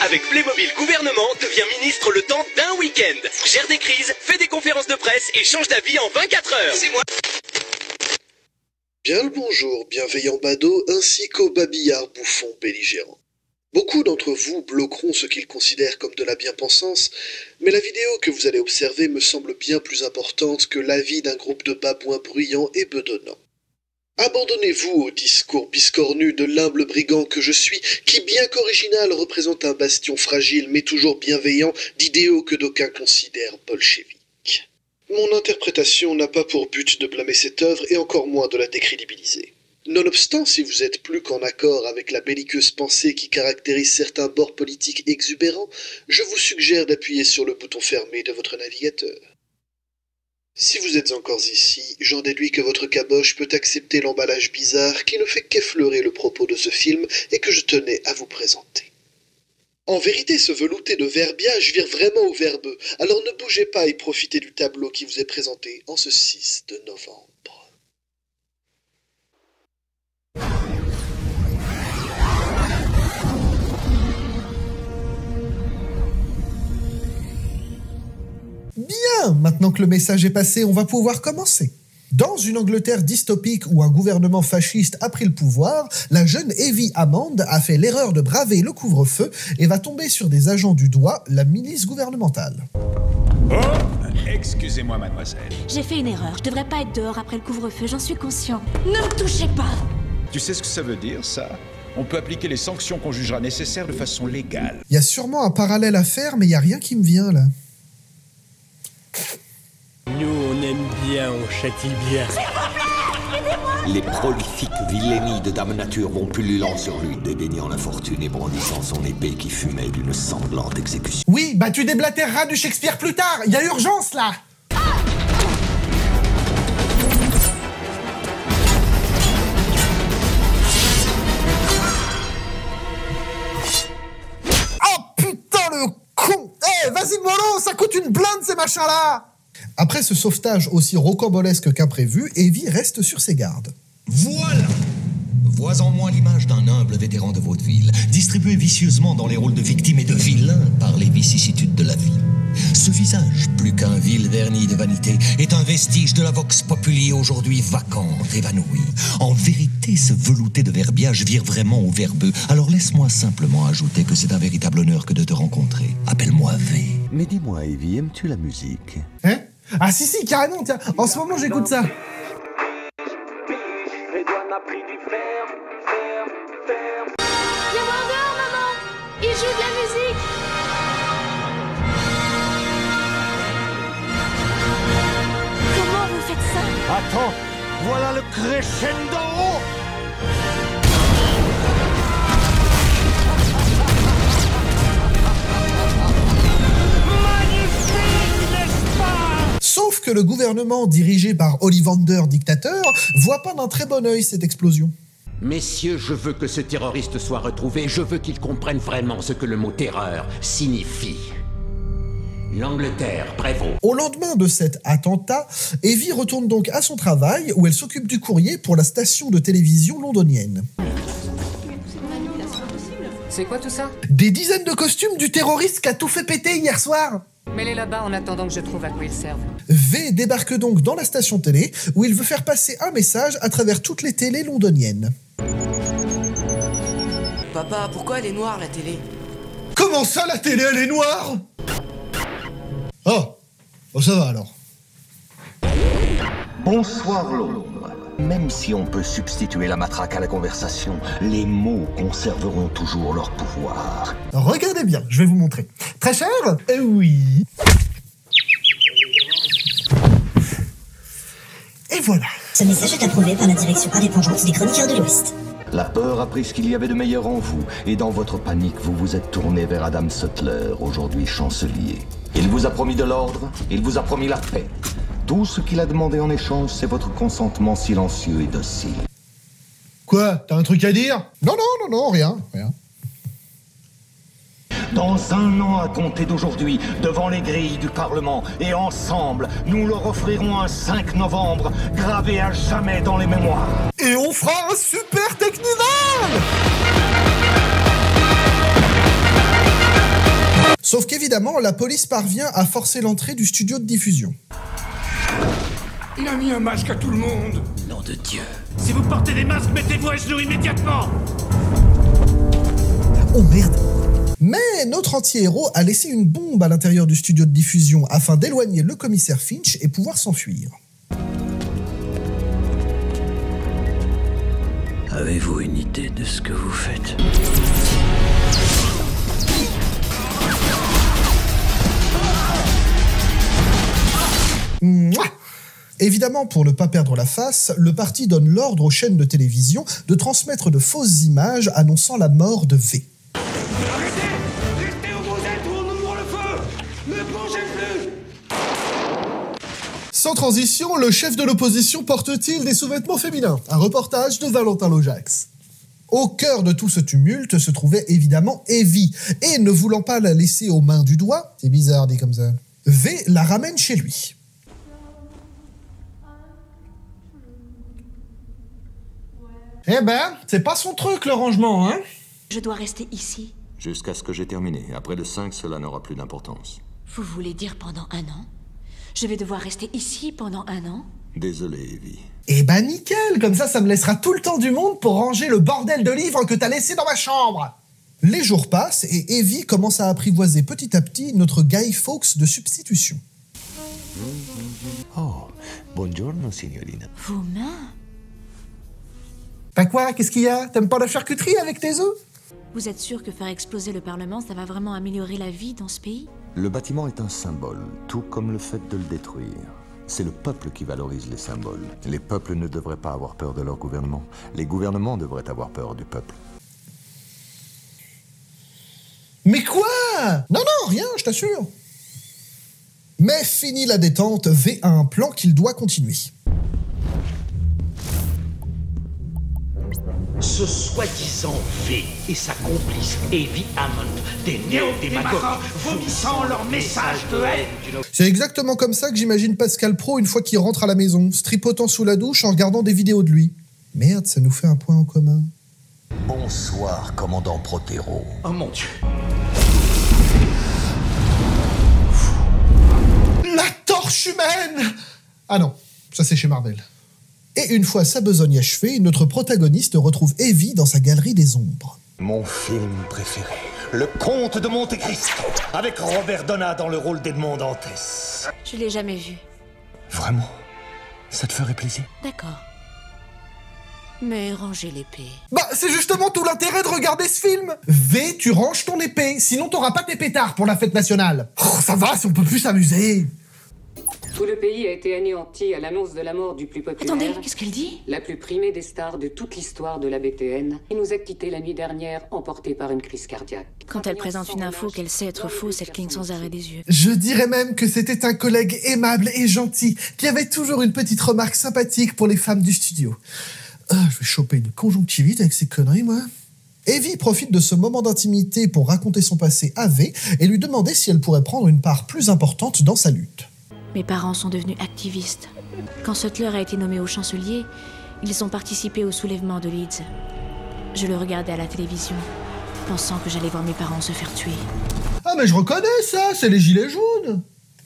Avec Playmobil Gouvernement, deviens ministre le temps d'un week-end. Gère des crises, fais des conférences de presse et change d'avis en 24 heures. C'est moi. Bien le bonjour, bienveillant badaud, ainsi qu'aux babillards bouffons belligérants. Beaucoup d'entre vous bloqueront ce qu'ils considèrent comme de la bien-pensance, mais la vidéo que vous allez observer me semble bien plus importante que l'avis d'un groupe de babouins bruyants et bedonnants. Abandonnez-vous au discours biscornu de l'humble brigand que je suis, qui bien qu'original représente un bastion fragile mais toujours bienveillant d'idéaux que d'aucuns considèrent bolcheviques. Mon interprétation n'a pas pour but de blâmer cette œuvre et encore moins de la décrédibiliser. Nonobstant, si vous êtes plus qu'en accord avec la belliqueuse pensée qui caractérise certains bords politiques exubérants, je vous suggère d'appuyer sur le bouton fermé de votre navigateur. Si vous êtes encore ici, j'en déduis que votre caboche peut accepter l'emballage bizarre qui ne fait qu'effleurer le propos de ce film et que je tenais à vous présenter. En vérité, ce velouté de verbiage vire vraiment au verbeux, alors ne bougez pas et profitez du tableau qui vous est présenté en ce 6 de novembre. Bien, maintenant que le message est passé, on va pouvoir commencer. Dans une Angleterre dystopique où un gouvernement fasciste a pris le pouvoir, la jeune Evie Hammond a fait l'erreur de braver le couvre-feu et va tomber sur des agents du doigt, la milice gouvernementale. Oh, excusez-moi, mademoiselle. J'ai fait une erreur, je devrais pas être dehors après le couvre-feu, j'en suis conscient. Ne me touchez pas! Tu sais ce que ça veut dire, ça? On peut appliquer les sanctions qu'on jugera nécessaires de façon légale. Il y a sûrement un parallèle à faire, mais il n'y a rien qui me vient là. Nous, on aime bien, on châtie bien. Les prolifiques vilainies de Dame Nature vont pullulant sur lui, dédaignant la fortune et brandissant son épée qui fumait d'une sanglante exécution. Oui, bah tu déblatéreras du Shakespeare plus tard, il y a urgence là. Oh putain le con. Eh, vas-y mollo, ça coûte une blinde ces machins là. Après ce sauvetage aussi rocambolesque qu'imprévu, Evie reste sur ses gardes. Voilà! Vois en moi l'image d'un humble vétéran de vaudeville, distribué vicieusement dans les rôles de victime et de vilain par les vicissitudes de la vie. Ce visage, plus qu'un vil vernis de vanité, est un vestige de la vox populi aujourd'hui vacante, évanouie. En vérité, ce velouté de verbiage vire vraiment au verbeux. Alors laisse-moi simplement ajouter que c'est un véritable honneur que de te rencontrer. Appelle-moi V. Mais dis-moi, Evie, aimes-tu la musique? Hein? Ah si, carrément, tiens, en ce moment j'écoute ça. Viens voir dehors, maman! Il joue de la musique! Comment vous faites ça? Attends, voilà le crescendo! Sauf que le gouvernement dirigé par Ollivander, dictateur, voit pas d'un très bon œil cette explosion. Messieurs, je veux que ce terroriste soit retrouvé, je veux qu'il comprenne vraiment ce que le mot terreur signifie. L'Angleterre prévaut. Au lendemain de cet attentat, Evie retourne donc à son travail où elle s'occupe du courrier pour la station de télévision londonienne. C'est quoi tout ça? Des dizaines de costumes du terroriste qui a tout fait péter hier soir. Mets-les là-bas en attendant que je trouve à quoi ils servent. V débarque donc dans la station télé où il veut faire passer un message à travers toutes les télés londoniennes. Papa, pourquoi elle est noire la télé? Comment ça la télé elle est noire? Oh, ça va alors. Bonsoir Londres. Même si on peut substituer la matraque à la conversation, les mots conserveront toujours leur pouvoir. Regardez bien, je vais vous montrer. Très cher? Eh oui. Et voilà. Ce message est approuvé par la direction indépendante des Chroniqueurs de l'Ouest. La peur a pris ce qu'il y avait de meilleur en vous, et dans votre panique, vous vous êtes tourné vers Adam Sutler, aujourd'hui chancelier. Il vous a promis de l'ordre, il vous a promis la paix. Tout ce qu'il a demandé en échange, c'est votre consentement silencieux et docile. Quoi? T'as un truc à dire? Non, rien. Dans un an à compter d'aujourd'hui, devant les grilles du Parlement, et ensemble, nous leur offrirons un 5 novembre, gravé à jamais dans les mémoires. Et on fera un super Technival! Sauf qu'évidemment, la police parvient à forcer l'entrée du studio de diffusion. Il a mis un masque à tout le monde. Nom de Dieu. Si vous portez des masques, mettez-vous à genoux immédiatement. Oh merde! Mais notre anti-héros a laissé une bombe à l'intérieur du studio de diffusion afin d'éloigner le commissaire Finch et pouvoir s'enfuir. Avez-vous une idée de ce que vous faites? Mouah! Évidemment, pour ne pas perdre la face, le parti donne l'ordre aux chaînes de télévision de transmettre de fausses images annonçant la mort de V. Arrêtez! Restez où vous êtes ou on ouvre le feu! Ne bougez plus! Sans transition, le chef de l'opposition porte-t-il des sous-vêtements féminins? Un reportage de Valentin Lojax. Au cœur de tout ce tumulte se trouvait évidemment Evie, et ne voulant pas la laisser aux mains du doigt, c'est bizarre dit comme ça, V la ramène chez lui. Eh ben, c'est pas son truc le rangement, hein? Je dois rester ici. Jusqu'à ce que j'ai terminé. Après le 5, cela n'aura plus d'importance. Vous voulez dire pendant 1 an? Je vais devoir rester ici pendant 1 an? Désolé, Evie. Eh ben nickel, comme ça me laissera tout le temps du monde pour ranger le bordel de livres que t'as laissé dans ma chambre. Les jours passent et Evie commence à apprivoiser petit à petit notre Guy Fawkes de substitution. Oh, buongiorno, signorina. Vos mains? Bah quoi, qu'est-ce qu'il y a? T'aimes pas la charcuterie avec tes œufs? Vous êtes sûr que faire exploser le Parlement, ça va vraiment améliorer la vie dans ce pays? Le bâtiment est un symbole, tout comme le fait de le détruire. C'est le peuple qui valorise les symboles. Les peuples ne devraient pas avoir peur de leur gouvernement. Les gouvernements devraient avoir peur du peuple. Mais quoi? Non, rien, je t'assure. Mais fini la détente, V a un plan qu'il doit continuer. Ce soi-disant V et sa complice Evie Hammond, des néo-démagogues vomissant leur message de haine. C'est exactement comme ça que j'imagine Pascal Pro une fois qu'il rentre à la maison, se tripotant sous la douche en regardant des vidéos de lui. Merde, ça nous fait un point en commun. Bonsoir, commandant Protero. Oh mon Dieu. La torche humaine! Ah non, ça c'est chez Marvel. Et une fois sa besogne achevée, notre protagoniste retrouve Evie dans sa galerie des ombres. Mon film préféré, Le Comte de Monte Cristo, avec Robert Donat dans le rôle d'Edmond Dantès. Je l'ai jamais vu. Vraiment? Ça te ferait plaisir? D'accord. Mais rangez l'épée. Bah, c'est justement tout l'intérêt de regarder ce film. V, tu ranges ton épée, sinon t'auras pas tes pétards pour la fête nationale. Oh, ça va, si on peut plus s'amuser. Tout le pays a été anéanti à l'annonce de la mort du plus populaire. Attendez, qu'est-ce qu'elle dit? La plus primée des stars de toute l'histoire de la BTN. Il nous a quittés la nuit dernière, emportés par une crise cardiaque. Quand elle présente une info qu'elle sait être fausse, elle cligne sans arrêt des yeux. Je dirais même que c'était un collègue aimable et gentil, qui avait toujours une petite remarque sympathique pour les femmes du studio. Je vais choper une conjonctivite avec ces conneries, moi. Evie profite de ce moment d'intimité pour raconter son passé à V et lui demander si elle pourrait prendre une part plus importante dans sa lutte. Mes parents sont devenus activistes. Quand Sutler a été nommé au chancelier, ils ont participé au soulèvement de Leeds. Je le regardais à la télévision, pensant que j'allais voir mes parents se faire tuer. Ah mais je reconnais ça, c'est les gilets jaunes.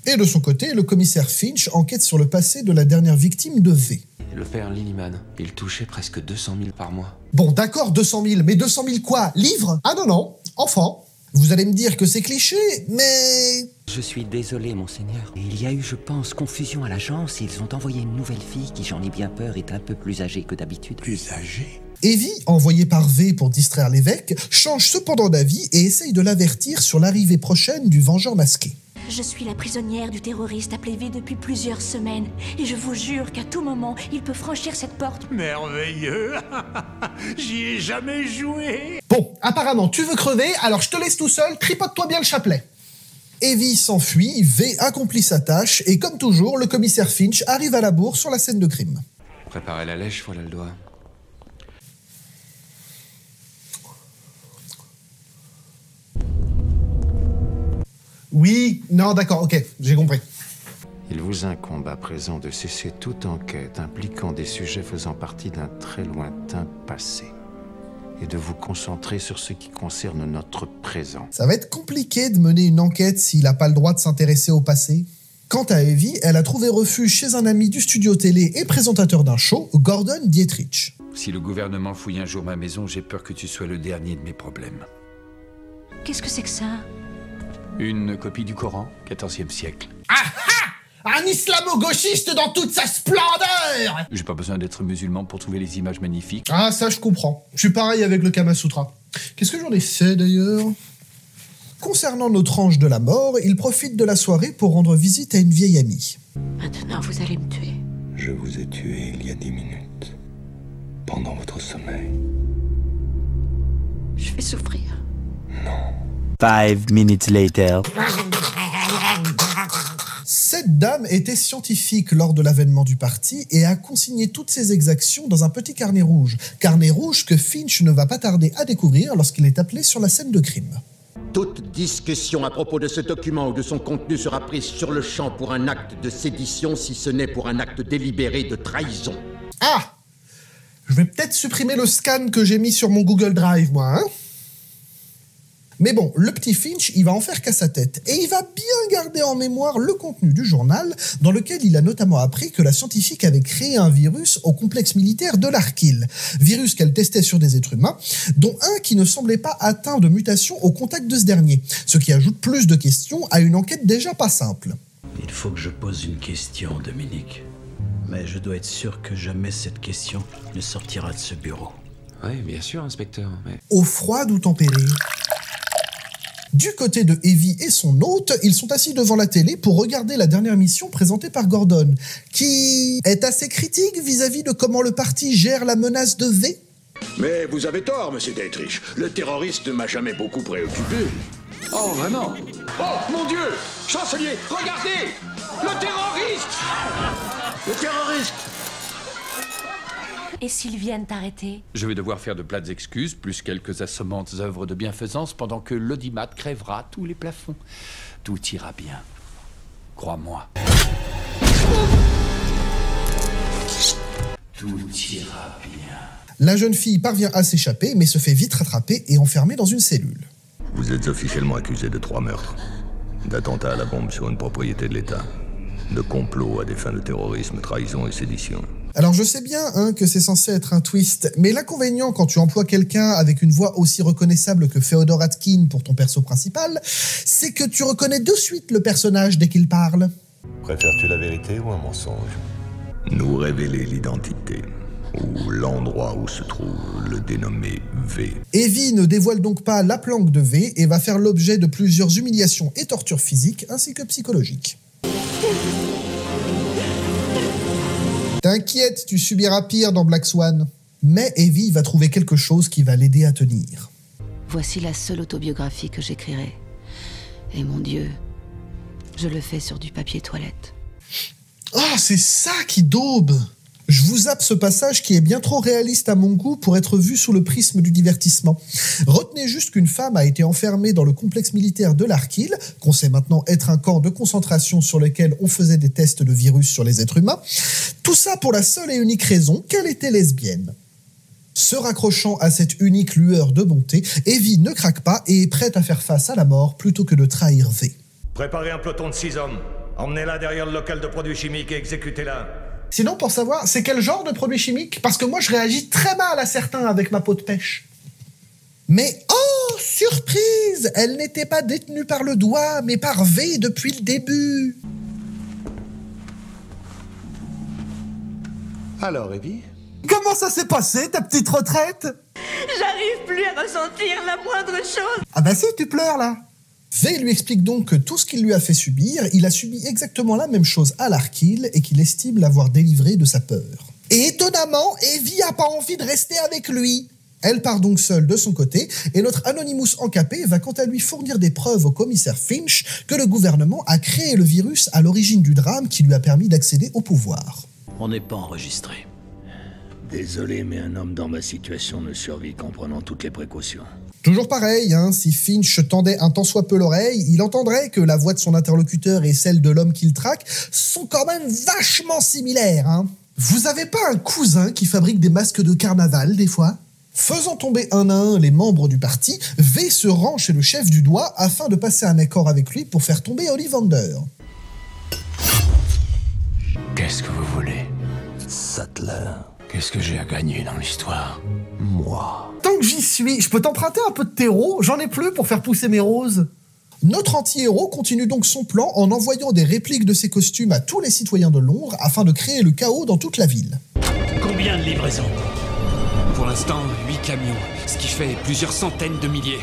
Et de son côté, le commissaire Finch enquête sur le passé de la dernière victime de V. Le père Lilliman, il touchait presque 200 000 par mois. Bon d'accord, 200 000, mais 200 000 quoi? Livres? Ah non, enfant. Vous allez me dire que c'est cliché, mais... Je suis désolé, monseigneur. Il y a eu, je pense, confusion à l'agence. Ils ont envoyé une nouvelle fille qui, j'en ai bien peur, est un peu plus âgée que d'habitude. Plus âgée? Evie, envoyée par V pour distraire l'évêque, change cependant d'avis et essaye de l'avertir sur l'arrivée prochaine du Vengeur masqué. Je suis la prisonnière du terroriste appelé V depuis plusieurs semaines. Et je vous jure qu'à tout moment, il peut franchir cette porte. Merveilleux. J'y ai jamais joué. Bon, apparemment, tu veux crever, alors je te laisse tout seul, tripote-toi bien le chapelet. Evie s'enfuit, V accomplit sa tâche, et comme toujours, le commissaire Finch arrive à la bourre sur la scène de crime. Préparez la lèche, voilà le doigt. Oui, non, d'accord, ok, j'ai compris. Il vous incombe à présent de cesser toute enquête impliquant des sujets faisant partie d'un très lointain passé. et de vous concentrer sur ce qui concerne notre présent. Ça va être compliqué de mener une enquête s'il n'a pas le droit de s'intéresser au passé. Quant à Evie, elle a trouvé refuge chez un ami du studio télé et présentateur d'un show, Gordon Dietrich. Si le gouvernement fouille un jour ma maison, j'ai peur que tu sois le dernier de mes problèmes. Qu'est-ce que c'est que ça? Une copie du Coran, 14e siècle. Ah ah! Un islamo-gauchiste dans toute sa splendeur! J'ai pas besoin d'être musulman pour trouver les images magnifiques. Ah, ça je comprends. Je suis pareil avec le Kama Sutra. Qu'est-ce que j'en ai fait d'ailleurs? Concernant notre ange de la mort, il profite de la soirée pour rendre visite à une vieille amie. Maintenant, vous allez me tuer. Je vous ai tué il y a 10 minutes, pendant votre sommeil. Je vais souffrir. 5 minutes later. Cette dame était scientifique lors de l'avènement du parti et a consigné toutes ses exactions dans un petit carnet rouge que Finch ne va pas tarder à découvrir lorsqu'il est appelé sur la scène de crime. Toute discussion à propos de ce document ou de son contenu sera prise sur le champ pour un acte de sédition, si ce n'est pour un acte délibéré de trahison. Ah! Je vais peut-être supprimer le scan que j'ai mis sur mon Google Drive, moi, hein? Mais bon, le petit Finch, il va en faire qu'à sa tête. Et il va bien garder en mémoire le contenu du journal, dans lequel il a notamment appris que la scientifique avait créé un virus au complexe militaire de l'Arkil. Virus qu'elle testait sur des êtres humains, dont un qui ne semblait pas atteint de mutation au contact de ce dernier. Ce qui ajoute plus de questions à une enquête déjà pas simple. Il faut que je pose une question, Dominique. Mais je dois être sûr que jamais cette question ne sortira de ce bureau. Oui, bien sûr, inspecteur, mais... Eau froide ou tempérée? Du côté de Evie et son hôte, ils sont assis devant la télé pour regarder la dernière mission présentée par Gordon, qui est assez critique vis-à-vis de comment le parti gère la menace de V. Mais vous avez tort, monsieur Dietrich. Le terroriste ne m'a jamais beaucoup préoccupé. Oh, vraiment? Oh, mon Dieu! Chancelier, regardez! Le terroriste! Le terroriste! Et s'ils viennent t'arrêter? Je vais devoir faire de plates excuses, plus quelques assommantes œuvres de bienfaisance, pendant que l'audimat crèvera tous les plafonds. Tout ira bien. Crois-moi. Tout ira bien. La jeune fille parvient à s'échapper, mais se fait vite rattraper et enfermer dans une cellule. Vous êtes officiellement accusé de 3 meurtres. D'attentat à la bombe sur une propriété de l'État. De complot à des fins de terrorisme, trahison et sédition. Alors je sais bien que c'est censé être un twist, mais l'inconvénient quand tu emploies quelqu'un avec une voix aussi reconnaissable que Féodor Atkin pour ton perso principal, c'est que tu reconnais de suite le personnage dès qu'il parle. Préfères-tu la vérité ou un mensonge? Nous révéler l'identité, ou l'endroit où se trouve le dénommé V. Evie ne dévoile donc pas la planque de V et va faire l'objet de plusieurs humiliations et tortures physiques ainsi que psychologiques. T'inquiète, tu subiras pire dans Black Swan. Mais Evie va trouver quelque chose qui va l'aider à tenir. Voici la seule autobiographie que j'écrirai. Et mon Dieu, je le fais sur du papier toilette. Oh, c'est ça qui daube! Je vous zappe ce passage qui est bien trop réaliste à mon goût pour être vu sous le prisme du divertissement. Retenez juste qu'une femme a été enfermée dans le complexe militaire de l'Arkil, qu'on sait maintenant être un camp de concentration sur lequel on faisait des tests de virus sur les êtres humains. Tout ça pour la seule et unique raison qu'elle était lesbienne. Se raccrochant à cette unique lueur de bonté, Evie ne craque pas et est prête à faire face à la mort plutôt que de trahir V. Préparez un peloton de 6 hommes. Emmenez-la derrière le local de produits chimiques et exécutez-la. Sinon, pour savoir, c'est quel genre de produit chimique? Parce que moi, je réagis très mal à certains avec ma peau de pêche. Mais oh, surprise! Elle n'était pas détenue par le doigt, mais par V depuis le début. Alors, Evie? Comment ça s'est passé, ta petite retraite? J'arrive plus à ressentir la moindre chose. Ah bah si, tu pleures, là. V lui explique donc que tout ce qu'il lui a fait subir, il a subi exactement la même chose à l'Arkil et qu'il estime l'avoir délivré de sa peur. Et étonnamment, Evie a pas envie de rester avec lui. Elle part donc seule de son côté et notre Anonymous encapé va quant à lui fournir des preuves au commissaire Finch que le gouvernement a créé le virus à l'origine du drame qui lui a permis d'accéder au pouvoir. On n'est pas enregistré. Désolé, mais un homme dans ma situation ne survit qu'en prenant toutes les précautions. Toujours pareil, si Finch tendait un tant soit peu l'oreille, il entendrait que la voix de son interlocuteur et celle de l'homme qu'il traque sont quand même vachement similaires. Vous avez pas un cousin qui fabrique des masques de carnaval, des fois? Faisant tomber un à un les membres du parti, V se rend chez le chef du doigt afin de passer un accord avec lui pour faire tomber Ollivander. Qu'est-ce que vous voulez? Sattler. Qu'est-ce que j'ai à gagner dans l'histoire? Moi. Tant que j'y suis, je peux t'emprunter un peu de terreau? J'en ai plus pour faire pousser mes roses. Notre anti-héros continue donc son plan en envoyant des répliques de ses costumes à tous les citoyens de Londres afin de créer le chaos dans toute la ville. Combien de livraisons? Pour l'instant, 8 camions, ce qui fait plusieurs centaines de milliers.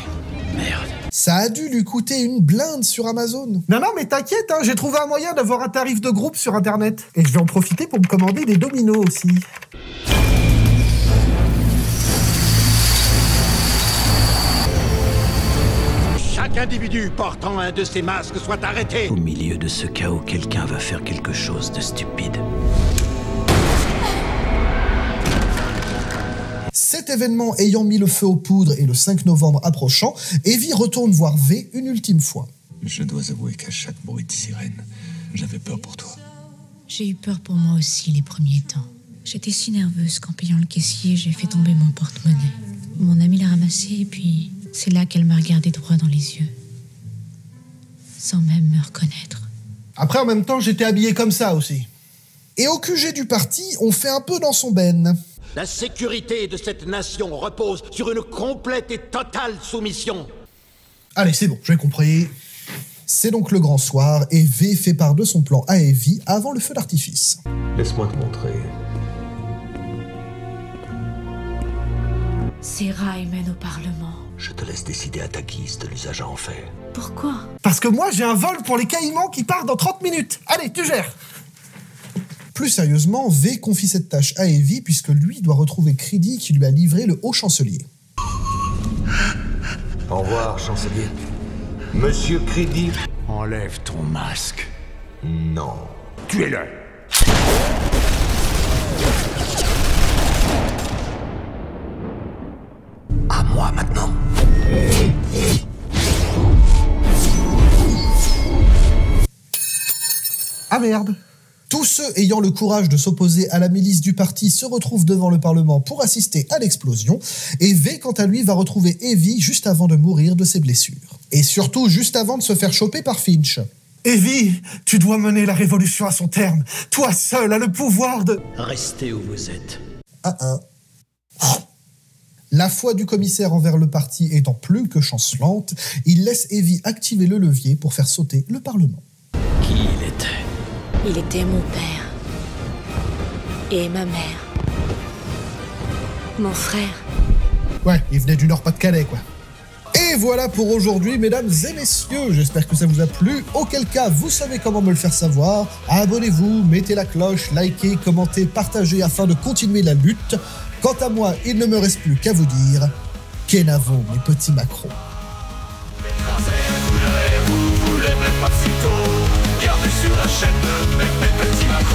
Merde. Ça a dû lui coûter une blinde sur Amazon. Non, mais t'inquiète, hein, j'ai trouvé un moyen d'avoir un tarif de groupe sur Internet. Et je vais en profiter pour me commander des dominos aussi. Chaque individu portant un de ces masques soit arrêté. Au milieu de ce chaos, quelqu'un va faire quelque chose de stupide. Cet événement ayant mis le feu aux poudres et le 5 novembre approchant, Evie retourne voir V une ultime fois. Je dois avouer qu'à chaque bruit de sirène, j'avais peur pour toi. J'ai eu peur pour moi aussi les premiers temps. J'étais si nerveuse qu'en payant le caissier, j'ai fait tomber mon porte-monnaie. Mon amie l'a ramassé et puis c'est là qu'elle m'a regardé droit dans les yeux. Sans même me reconnaître. Après, en même temps, j'étais habillé comme ça aussi. Et au QG du parti, on fait un peu dans son ben. La sécurité de cette nation repose sur une complète et totale soumission. Allez, c'est bon, j'ai compris. C'est donc le grand soir et V fait part de son plan à Evie avant le feu d'artifice. Laisse-moi te montrer. Ces rails mènent au Parlement. Je te laisse décider à ta guise de l'usage à en faire. Pourquoi? Parce que moi, j'ai un vol pour les Caïmans qui part dans 30 minutes. Allez, tu gères. Plus sérieusement, V confie cette tâche à Evie puisque lui doit retrouver Creedy qui lui a livré le haut chancelier. Au revoir, chancelier. Monsieur Creedy. Enlève ton masque. Non. Tuez-le. À moi maintenant. Ah merde. Tous ceux ayant le courage de s'opposer à la milice du parti se retrouvent devant le Parlement pour assister à l'explosion, et V, quant à lui, va retrouver Evie juste avant de mourir de ses blessures. Et surtout juste avant de se faire choper par Finch. Evie, tu dois mener la révolution à son terme. Toi seul as le pouvoir de... Restez où vous êtes. La foi du commissaire envers le parti étant plus que chancelante, il laisse Evie activer le levier pour faire sauter le Parlement. Qui il était? Il était mon père. Et ma mère. Mon frère. Ouais, il venait du Nord-Pas-de-Calais, quoi. Et voilà pour aujourd'hui, mesdames et messieurs. J'espère que ça vous a plu. Auquel cas, vous savez comment me le faire savoir. Abonnez-vous, mettez la cloche, likez, commentez, partagez afin de continuer la lutte. Quant à moi, il ne me reste plus qu'à vous dire Kenavo, mes petits macros. Vous l'aimez pas si tôt. Regardez sur la chaîne de mes petits macros.